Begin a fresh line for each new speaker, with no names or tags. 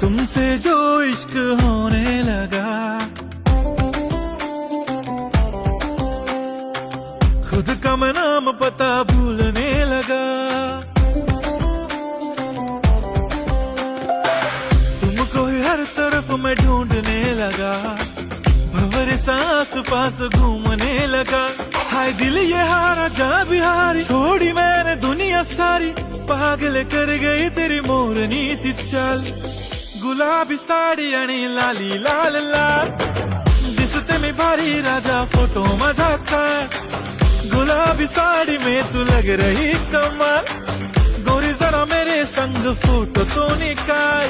तुमसे जो इश्क होने लगा, खुद का मैं नाम पता भूलने लगा। तुमको ही हर तरफ मैं ढूंढने लगा, भंवर सांस पास घूमने लगा। हाय दिल ये हारा जा बिहारी, छोड़ी मैंने दुनिया सारी, पागल कर गई तेरी मोरनी सी चाल। गुलाबी साडी आणि लाली लाल लाल, दिसते मी भारी राजा फोटो माझा काढ। गुलाबी साड़ी में तू लग रही कमाल, गोरी जरा मेरे संग फोटो तो निकाल।